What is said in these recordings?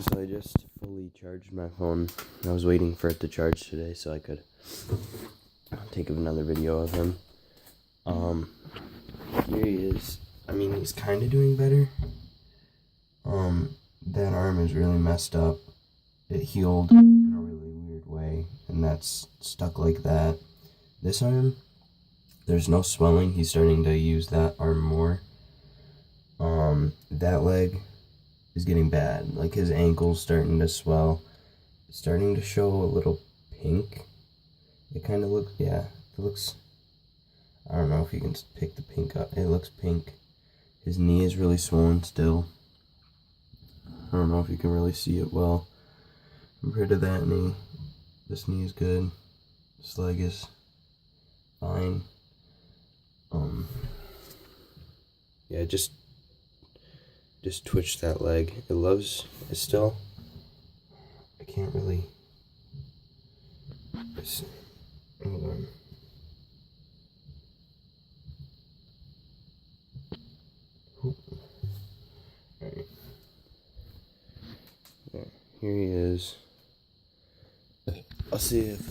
So I just fully charged my phone. I was waiting for it to charge today so I could take another video of him. Here he is. I mean, he's kind of doing better. That arm is really messed up. It healed in a really weird way, and that's stuck like that. This arm, there's no swelling. He's starting to use that arm more. That leg is getting bad. Like, his ankle's starting to swell. It's starting to show a little pink. It kind of looks, yeah, it looks, I don't know if you can pick the pink up. It looks pink. His knee is really swollen still. I don't know if you can really see it well. Compared to that knee, this knee is good. This leg is fine. Yeah, just twitch that leg. It's still, I can't really, hold on. Alright. Yeah, here he is. I'll see if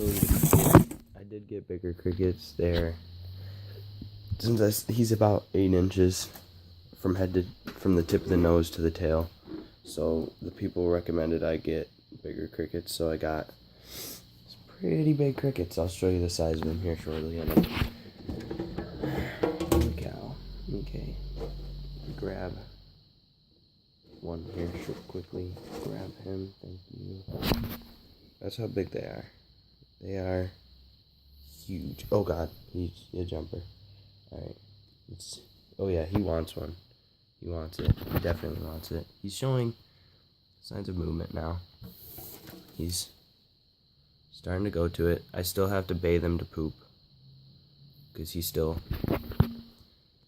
I did get bigger crickets there. Since he's about 8 inches from the tip of the nose to the tail, so the people recommended I get bigger crickets. So I got some pretty big crickets. I'll show you the size of them here shortly. Holy cow! Okay, grab one here quickly. Grab him. Thank you. That's how big they are. They are huge. Oh god, he's a jumper. Alright. Oh yeah, he wants one. He wants it. He definitely wants it. He's showing signs of movement now. He's starting to go to it. I still have to bathe him to poop, because he still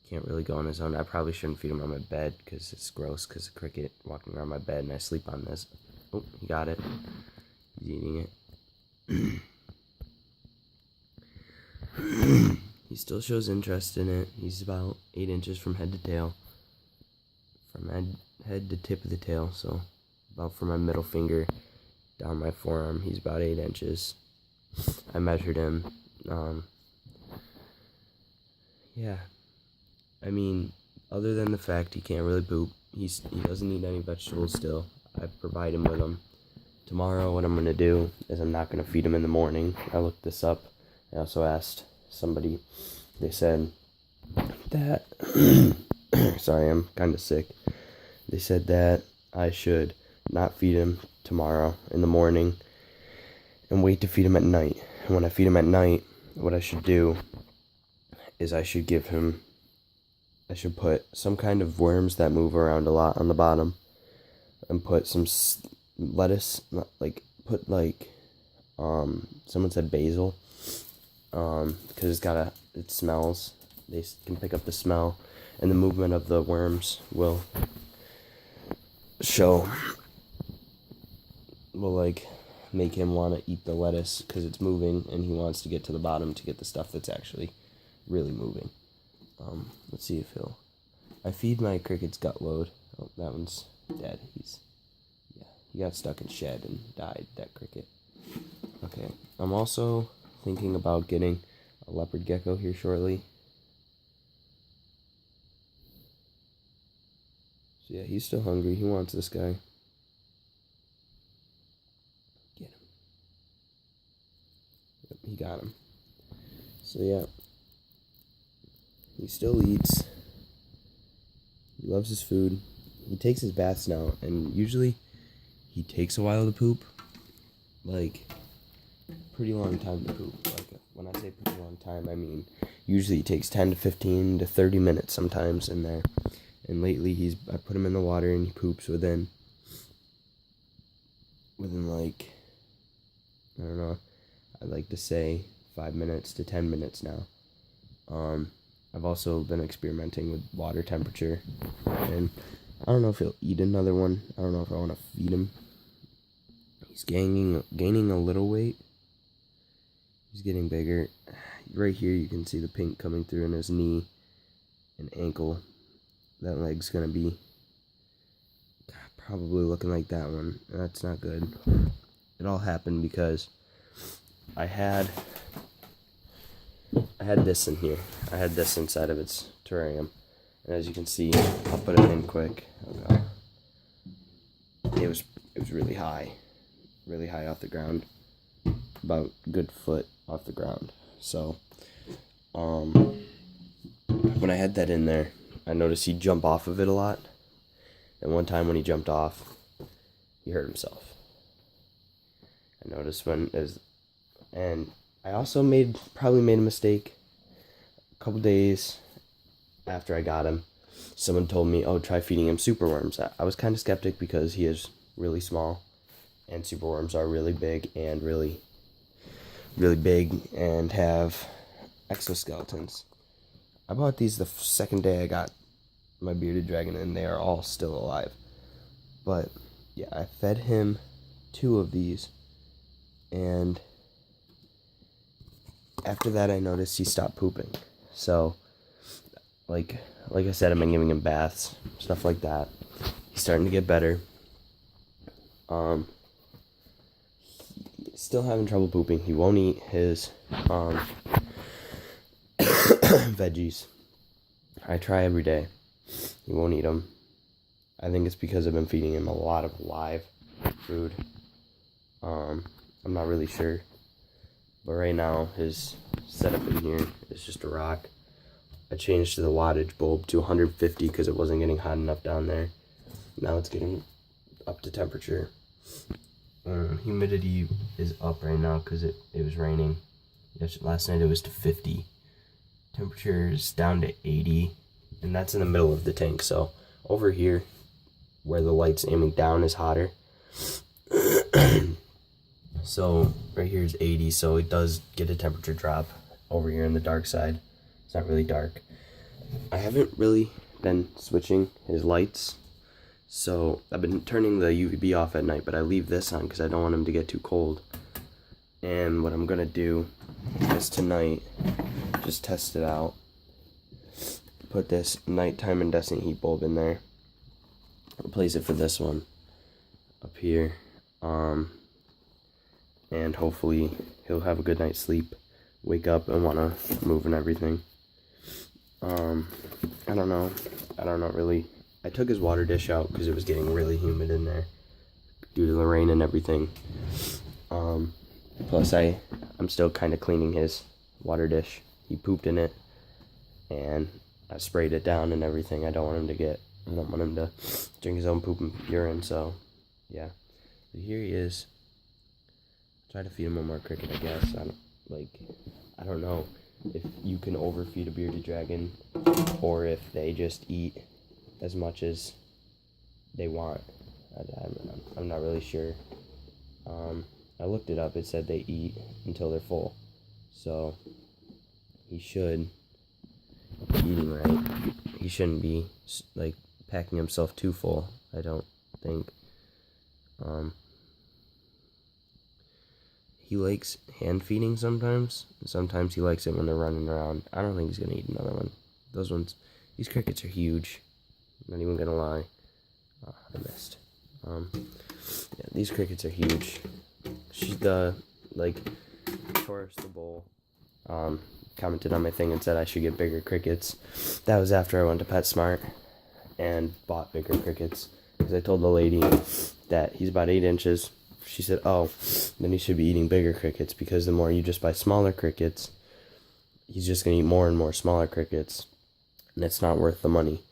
can't really go on his own. I probably shouldn't feed him on my bed, because it's gross, because a cricket walking around my bed and I sleep on this. Oh, he got it. He's eating it. He still shows interest in it. He's about 8 inches from head to tail. From head to tip of the tail, so about from my middle finger down my forearm, he's about 8 inches. I measured him. Yeah. I mean, other than the fact he can't really poop, he doesn't eat any vegetables still. I provide him with them. Tomorrow, what I'm going to do is I'm not going to feed him in the morning. I looked this up. I also asked somebody. They said that sorry, I'm kind of sick. They said that I should not feed him tomorrow in the morning and wait to feed him at night. And when I feed him at night, what I should do is I should put some kind of worms that move around a lot on the bottom, and put some lettuce, someone said basil, because it smells. They can pick up the smell, and the movement of the worms will make him want to eat the lettuce, because it's moving and he wants to get to the bottom to get the stuff that's actually really moving. Let's see if I feed my cricket's gut load. Oh, that one's dead. He got stuck in shed and died, that cricket. Okay, I'm also thinking about getting a leopard gecko here shortly. So yeah, he's still hungry. He wants this guy. Get him. Yep, he got him. So yeah, he still eats. He loves his food. He takes his baths now, and usually he takes a while to poop. Like, pretty long time to poop. Like, when I say pretty long time, I mean usually it takes 10 to 15 to 30 minutes sometimes in there. And lately I put him in the water and he poops within like, I don't know, I'd like to say 5 minutes to 10 minutes now. I've also been experimenting with water temperature, and I don't know if he'll eat another one. I don't know if I want to feed him. He's gaining a little weight. He's getting bigger. Right here you can see the pink coming through in his knee and ankle. That leg's gonna be probably looking like that one. That's not good. It all happened because I had this in here. I had this inside of its terrarium. And as you can see, I'll put it in quick. Okay. It was really high off the ground, about a good foot off the ground. So, when I had that in there, I noticed he'd jump off of it a lot. And one time when he jumped off, he hurt himself. I noticed and I also probably made a mistake. A couple days after I got him, someone told me, oh, try feeding him superworms. I was kind of skeptic because he is really small, and superworms are really big and really big and have exoskeletons. I bought these the second day I got my bearded dragon, and they are all still alive. But yeah, I fed him 2 of these, and after that I noticed he stopped pooping. So like I said, I've been giving him baths, stuff like that. He's starting to get better. He's still having trouble pooping. He won't eat his veggies. I try every day. He won't eat them. I think it's because I've been feeding him a lot of live food. I'm not really sure. But right now, his setup in here is just a rock. I changed the wattage bulb to 150 because it wasn't getting hot enough down there. Now it's getting up to temperature. Humidity is up right now because it was raining. Last night it was to 50. Temperature is down to 80. And that's in the middle of the tank. So over here, where the light's aiming down, is hotter. So right here is 80, so it does get a temperature drop. Over here in the dark side, it's not really dark. I haven't really been switching his lights, so I've been turning the UVB off at night, but I leave this on because I don't want him to get too cold. And what I'm gonna do is tonight, just test it out, put this nighttime incandescent heat bulb in there, replace it for this one up here, and hopefully he'll have a good night's sleep, wake up and want to move and everything. I don't know really. I took his water dish out because it was getting really humid in there due to the rain and everything. Plus I'm still kind of cleaning his water dish. He pooped in it and I sprayed it down and everything. I don't want him to drink his own poop and urine, so yeah. So here he is. Try to feed him one more cricket, I guess. I don't know if you can overfeed a bearded dragon or if they just eat as much as they want. I'm not really sure. I looked it up. It said they eat until they're full. So he should be eating right. He shouldn't be packing himself too full, I don't think. He likes hand feeding sometimes. Sometimes he likes it when they're running around. I don't think he's gonna eat another one. These crickets are huge. I'm not even gonna lie. Oh, I missed. Yeah, these crickets are huge. Taurus the Bull, commented on my thing and said I should get bigger crickets. That was after I went to PetSmart and bought bigger crickets. Because I told the lady that he's about 8 inches. She said, oh, then he should be eating bigger crickets because the more you just buy smaller crickets, he's just going to eat more and more smaller crickets, and it's not worth the money.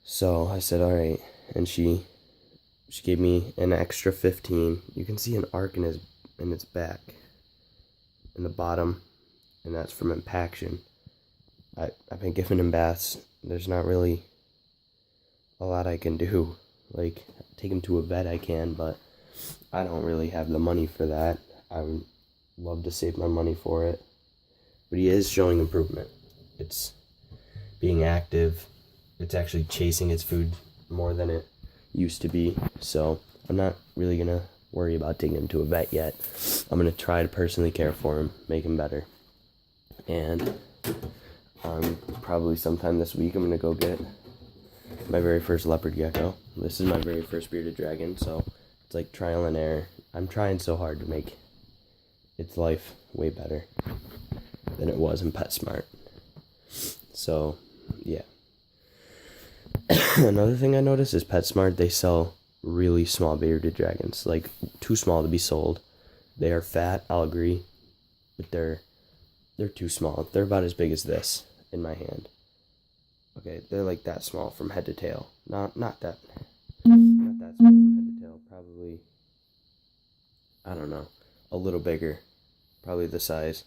So I said, all right, and she gave me an extra 15. You can see an arc in its back, in the bottom, and that's from impaction. I've been giving him baths. There's not really a lot I can do. Take him to a vet I can, but I don't really have the money for that. I would love to save my money for it. But he is showing improvement. It's being active. It's actually chasing its food more than it used to be. So I'm not really going to worry about taking him to a vet yet. I'm going to try to personally care for him, make him better. And probably sometime this week I'm going to go get my very first leopard gecko. This is my very first bearded dragon, so it's like trial and error. I'm trying so hard to make its life way better than it was in PetSmart. So, yeah. Another thing I noticed is PetSmart, they sell really small bearded dragons, like too small to be sold. They are fat, I'll agree, but they're too small. They're about as big as this in my hand. Okay, they're like that small from head to tail. Not that small from head to tail. Probably, I don't know, a little bigger. Probably the size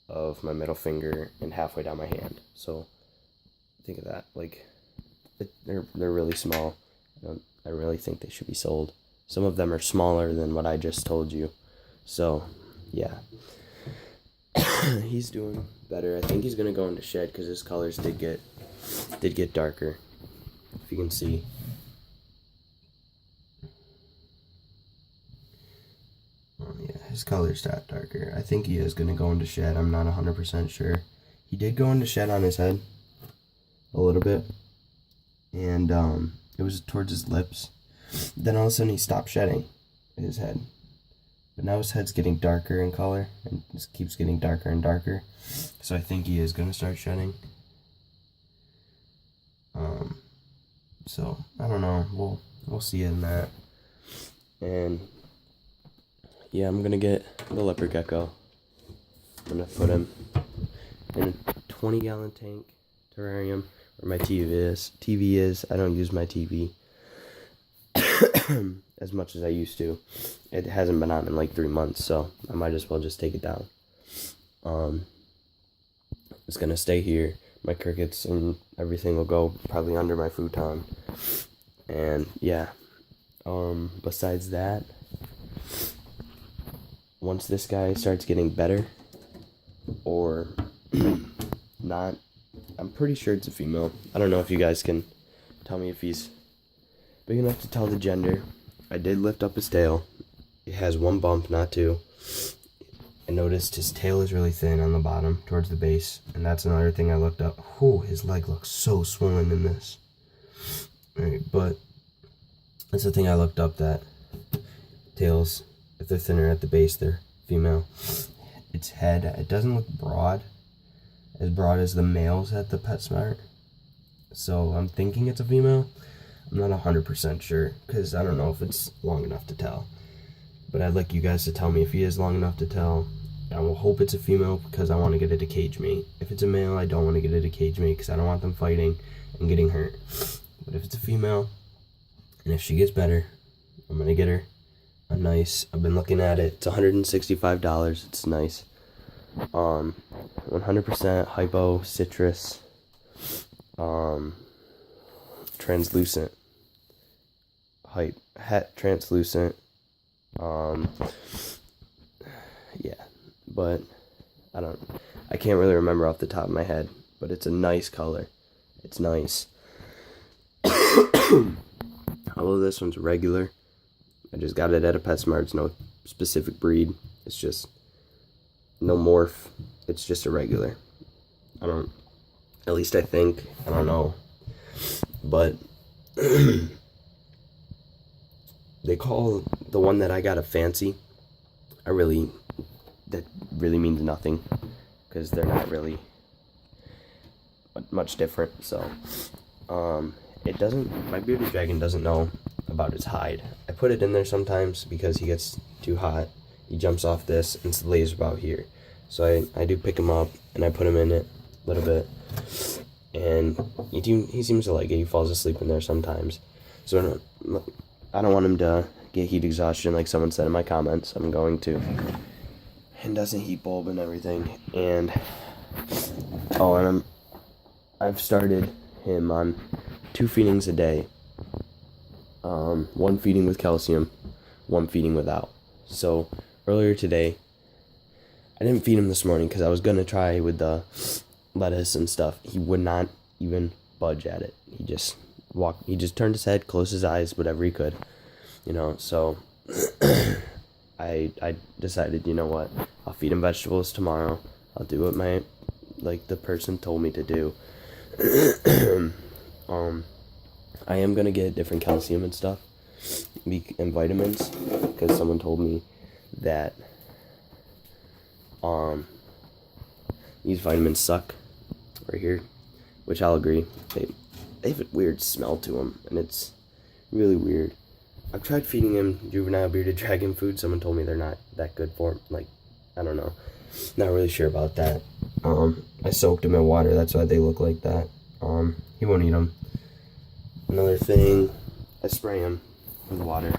of my middle finger and halfway down my hand. So think of that. Like, they're really small. I really think they should be sold. Some of them are smaller than what I just told you. So, yeah. He's doing better. I think he's gonna go into shed because his colors did get darker. If you can see. Oh, yeah, his colors got darker. I think he is gonna go into shed. I'm not 100% sure. He did go into shed on his head a little bit, and it was towards his lips. Then all of a sudden he stopped shedding his head. But now his head's getting darker in color, and just keeps getting darker and darker. So I think he is going to start shedding. So, I don't know. We'll see in that. And, yeah, I'm going to get the leopard gecko. I'm going to put him in a 20-gallon tank terrarium where my TV is. I don't use my TV as much as I used to. It hasn't been on in like 3 months, so I might as well just take it down. It's gonna stay here. My crickets and everything will go probably under my futon. And yeah. Besides that, once this guy starts getting better, or not, I'm pretty sure it's a female. I don't know if you guys can tell me if he's big enough to tell the gender. I did lift up his tail. It has one bump, not two. I noticed his tail is really thin on the bottom towards the base, and that's another thing I looked up. Oh, his leg looks so swollen in this. Alright, but that's the thing I looked up, that tails, if they're thinner at the base, they're female. Its head, it doesn't look as broad as the males at the PetSmart. So I'm thinking it's a female. I'm not 100% sure, because I don't know if it's long enough to tell. But I'd like you guys to tell me if he is long enough to tell. I will hope it's a female, because I want to get it to cage mate. If it's a male, I don't want to get it to cage mate, because I don't want them fighting and getting hurt. But if it's a female, and if she gets better, I'm going to get her a nice, I've been looking at it, it's $165, it's nice. 100% hypo citrus, translucent, het translucent, yeah, but I can't really remember off the top of my head, but it's a nice color. It's nice. Although this one's regular, I just got it at a PetSmart. It's no specific breed. It's just no morph. It's just a regular. At least I think. I don't know. But they call the one that I got a fancy. That really means nothing, because they're not really much different. So, my bearded dragon doesn't know about his hide. I put it in there sometimes because he gets too hot. He jumps off this and lays about here. So I do pick him up and I put him in it a little bit. And he seems to like it. He falls asleep in there sometimes. So I don't want him to get heat exhaustion like someone said in my comments. I'm going to. And doesn't heat bulb and everything. And I've started him on 2 feedings a day. 1 feeding with calcium, 1 feeding without. So earlier today, I didn't feed him this morning because I was gonna try with the lettuce and stuff. He would not even budge at it. He just turned his head, closed his eyes, whatever he could, so I decided, you know what, I'll feed him vegetables tomorrow. I'll do what the person told me to do. I am gonna get different calcium and stuff, and vitamins, because someone told me that these vitamins suck right here, which I'll agree. They have a weird smell to them, and it's really weird. I've tried feeding him juvenile bearded dragon food. Someone told me they're not that good for him. Like, I don't know. Not really sure about that. I soaked them in water. That's why they look like that. He won't eat them. Another thing, I spray him with water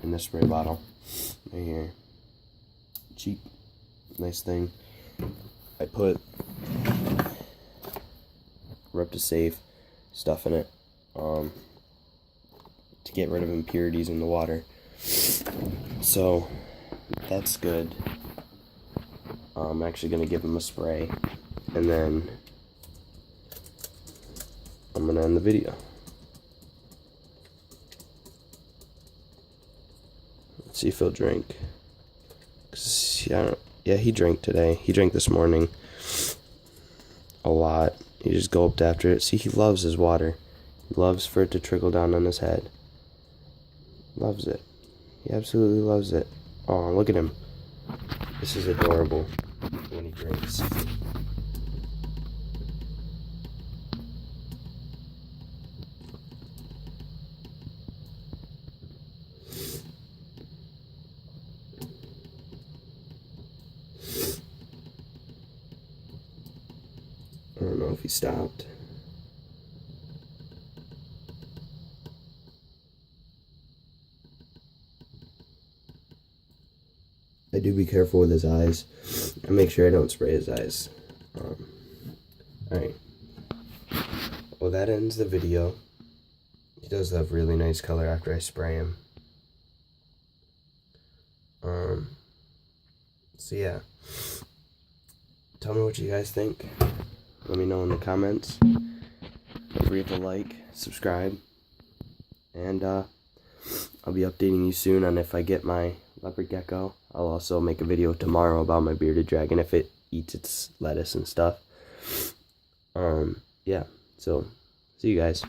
in the spray bottle right here. Cheap, nice thing. I put Reptisafe stuff in it to get rid of impurities in the water. So that's good. I'm actually gonna give him a spray, and then I'm gonna end the video. Let's see if he'll drink. Yeah, he drank today. He drank this morning a lot. You just gulped after it. See, he loves his water. He loves for it to trickle down on his head. Loves it. He absolutely loves it. Oh, look at him. This is adorable when he drinks. I don't know if he stopped. I do be careful with his eyes. I make sure I don't spray his eyes. Alright. Well, that ends the video. He does have really nice color after I spray him. So yeah. Tell me what you guys think. Let me know in the comments. Don't forget to like, subscribe, and I'll be updating you soon on if I get my leopard gecko. I'll also make a video tomorrow about my bearded dragon if it eats its lettuce and stuff. Yeah, so see you guys.